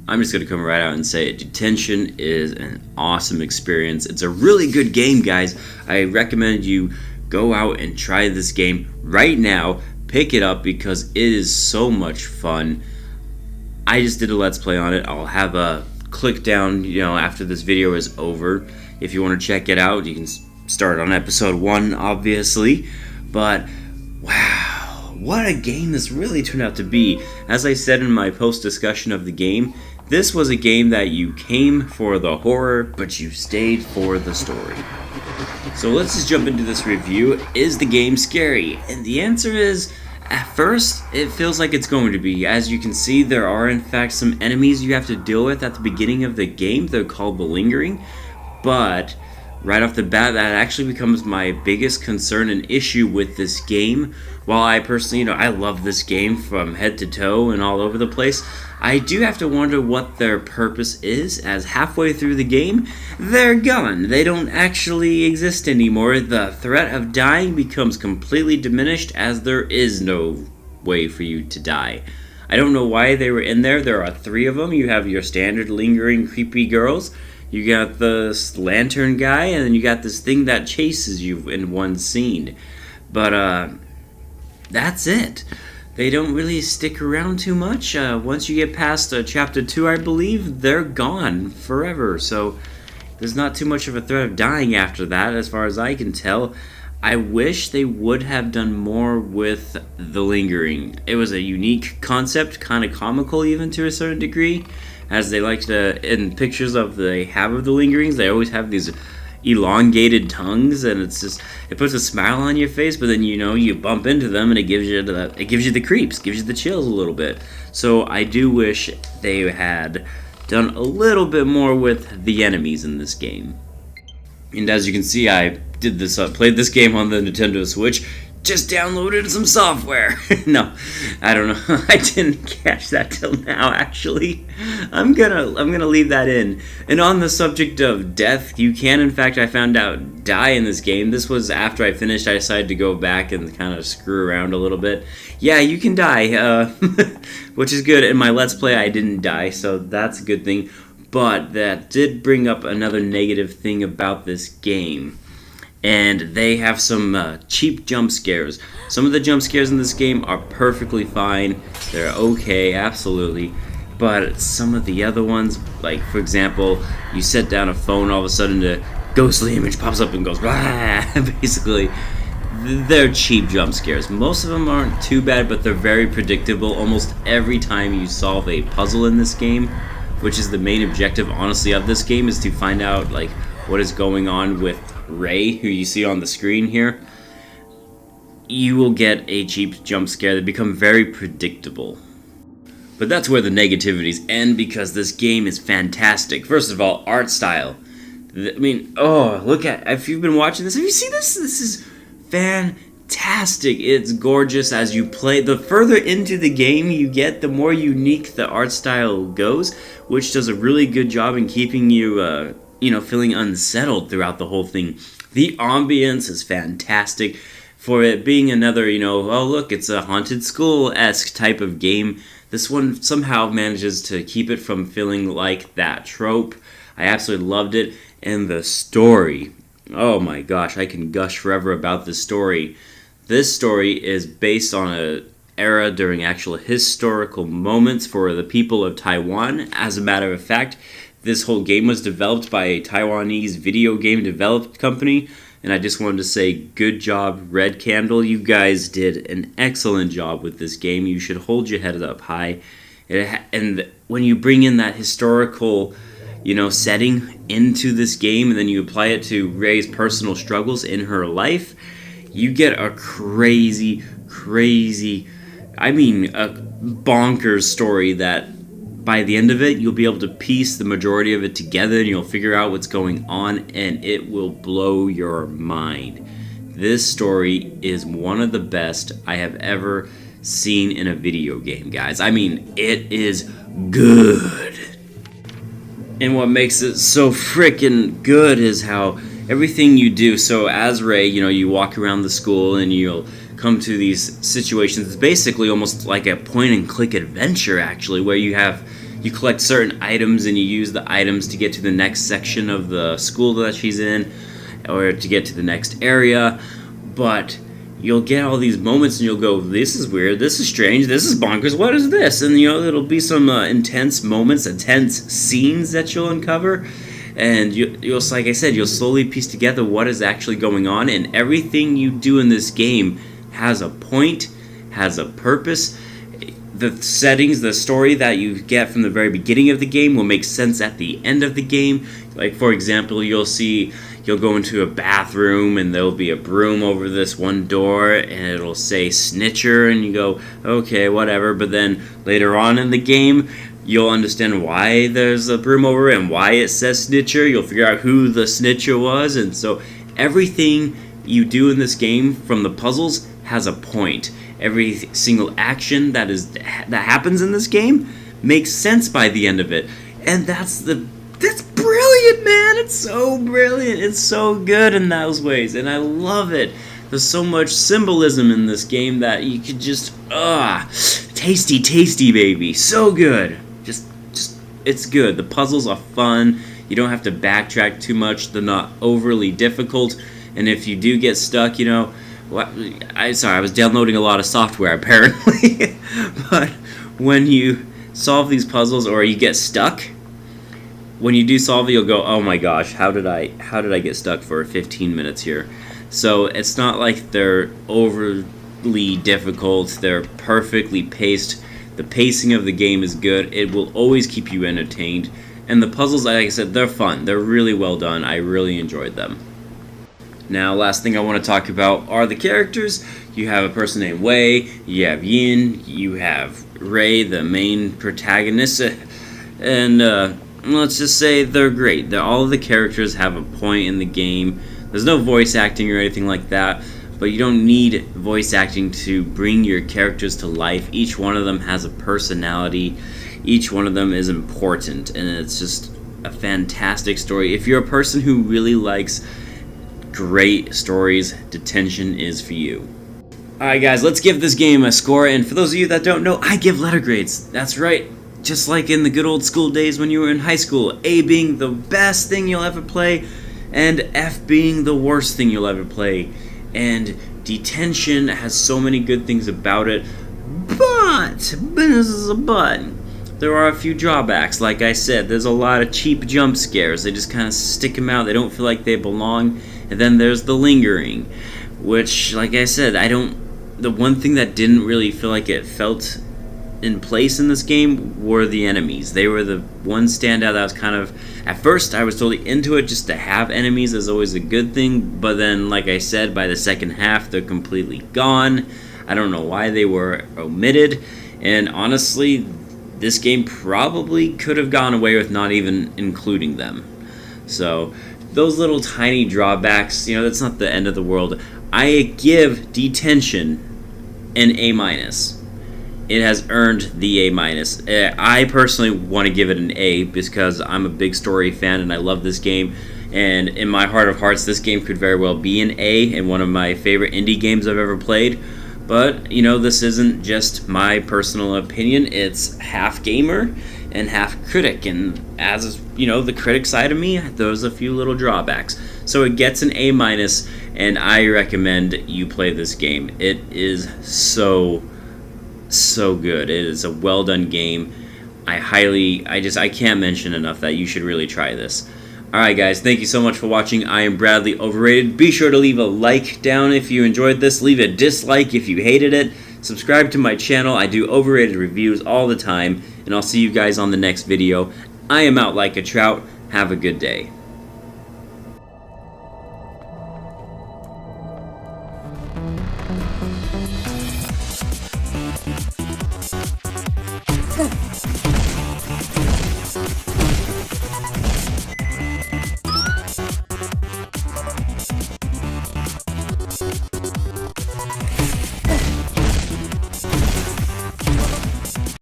I'm just going to come right out and say it. Detention is an awesome experience. It's a really good game, guys. I recommend you go out and try this game right now. Pick it up because it is so much fun. I just did a Let's Play on it. I'll have a click down, after this video is over. If you want to check it out, you can start on episode 1, obviously. But, wow, what a game this really turned out to be. As I said in my post discussion of the game, this was a game that you came for the horror, but you stayed for the story. So let's just jump into this review. Is the game scary? And the answer is, at first, it feels like it's going to be. As you can see, there are in fact some enemies you have to deal with at the beginning of the game. They're called the Lingering. But right off the bat, that actually becomes my biggest concern and issue with this game. While I personally, I love this game from head to toe and all over the place, I do have to wonder what their purpose is, as halfway through the game, they're gone. They don't actually exist anymore. The threat of dying becomes completely diminished, as there is no way for you to die. I don't know why they were in there. There are 3 of them. You have your standard lingering creepy girls. You got the lantern guy, and then you got this thing that chases you in one scene. But, that's it. They don't really stick around too much. Once you get past chapter 2, I believe, they're gone forever. So there's not too much of a threat of dying after that, as far as I can tell. I wish they would have done more with the Lingering. It was a unique concept, kind of comical even to a certain degree. As they like to, in pictures of the Lingerings, they always have these elongated tongues, and it puts a smile on your face, but then you bump into them and it gives you the creeps, gives you the chills a little bit. So I do wish they had done a little bit more with the enemies in this game. And as you can see, I played this game on the Nintendo Switch. Just downloaded some software. No, I don't know. I didn't catch that till now, actually. I'm gonna leave that in. And on the subject of death, you can, in fact, I found out, die in this game. This was after I finished. I decided to go back and kind of screw around a little bit. Yeah, you can die, which is good. In my Let's Play, I didn't die, so that's a good thing. But that did bring up another negative thing about this game. And they have some cheap jump scares. Some of the jump scares in this game are perfectly fine. They're okay, absolutely. But some of the other ones, like for example, you set down a phone, all of a sudden the ghostly image pops up and goes, "Rah!" Basically, they're cheap jump scares. Most of them aren't too bad, but they're very predictable. Almost every time you solve a puzzle in this game, which is the main objective, honestly, of this game, is to find out what is going on with Ray, who you see on the screen here, you will get a cheap jump scare that become very predictable. But that's where the negativities end, because this game is fantastic. First of all, art style. Look at, if you've been watching this, have you seen this? This is fantastic. It's gorgeous as you play. The further into the game you get, the more unique the art style goes, which does a really good job in keeping you feeling unsettled throughout the whole thing. The ambience is fantastic. For it being another, oh look, it's a haunted school-esque type of game, this one somehow manages to keep it from feeling like that trope. I absolutely loved it. And the story, oh my gosh, I can gush forever about this story. This story is based on an era during actual historical moments for the people of Taiwan. As a matter of fact, this whole game was developed by a Taiwanese video game developed company, and I just wanted to say good job, Red Candle. You guys did an excellent job with this game. You should hold your head up high. And when you bring in that historical, setting into this game, and then you apply it to Ray's personal struggles in her life, you get a crazy, a bonkers story that by the end of it, you'll be able to piece the majority of it together, and you'll figure out what's going on, and it will blow your mind. This story is one of the best I have ever seen in a video game, guys. It is good. And what makes it so freaking good is how everything you do. So as Ray, you walk around the school and you'll come to these situations. It's basically almost like a point-and-click adventure, actually, where you have you collect certain items and you use the items to get to the next section of the school that she's in, or to get to the next area. But you'll get all these moments and you'll go, this is weird, this is strange, this is bonkers, what is this? And it'll be some intense moments, intense scenes that you'll uncover. And you'll, like I said, you'll slowly piece together what is actually going on. And everything you do in this game has a point, has a purpose. The settings, the story that you get from the very beginning of the game will make sense at the end of the game. Like, for example, you'll go into a bathroom and there'll be a broom over this one door and it'll say Snitcher, and you go, okay, whatever. But then later on in the game, you'll understand why there's a broom over it and why it says Snitcher. You'll figure out who the Snitcher was. And so everything you do in this game, from the puzzles, has a point. Every single action that happens in this game makes sense by the end of it. And that's brilliant, man. It's so brilliant. It's so good in those ways, and I love it. There's so much symbolism in this game that you could just tasty, baby. So good. Just it's good. The puzzles are fun. You don't have to backtrack too much. They're not overly difficult. And if you do get stuck, I was downloading a lot of software apparently. But when you solve these puzzles or you get stuck, when you do solve it, you'll go, oh my gosh, how did I get stuck for 15 minutes here? So it's not like they're overly difficult. They're perfectly paced. The pacing of the game is good. It will always keep you entertained. And the puzzles, like I said, they're fun. They're really well done. I really enjoyed them. Now, last thing I want to talk about are the characters. You have a person named Wei, you have Yin, you have Ray, the main protagonist, and let's just say they're great. All of the characters have a point in the game. There's no voice acting or anything like that, but you don't need voice acting to bring your characters to life. Each one of them has a personality. Each one of them is important, and it's just a fantastic story. If you're a person who really likes great stories, Detention is for you. Alright guys, let's give this game a score, and for those of you that don't know, I give letter grades. That's right, just like in the good old school days when you were in high school, A being the best thing you'll ever play, and F being the worst thing you'll ever play. And Detention has so many good things about it, but this is a but. There are a few drawbacks. Like I said, there's a lot of cheap jump scares. They just kind of stick them out. They don't feel like they belong. And then there's the lingering, which, like I said, the one thing that didn't really feel like it felt in place in this game were the enemies. They were the one standout that was kind of, at first I was totally into it. Just to have enemies is always a good thing, but then, like I said, by the second half they're completely gone. I don't know why they were omitted, and honestly, this game probably could have gone away with not even including them. So those little tiny drawbacks, that's not the end of the world. I give Detention an A-. It has earned the A-. I personally want to give it an A because I'm a big story fan and I love this game. And in my heart of hearts, this game could very well be an A and one of my favorite indie games I've ever played. But, this isn't just my personal opinion. It's half gamer and half critic. And as, the critic side of me, there's a few little drawbacks. So it gets an A-, and I recommend you play this game. It is so good. It is a well done game. I can't mention enough that you should really try this. Alright guys, thank you so much for watching. I am Bradley Overrated. Be sure to leave a like down if you enjoyed this. Leave a dislike if you hated it. Subscribe to my channel. I do overrated reviews all the time. And I'll see you guys on the next video. I am out like a trout. Have a good day.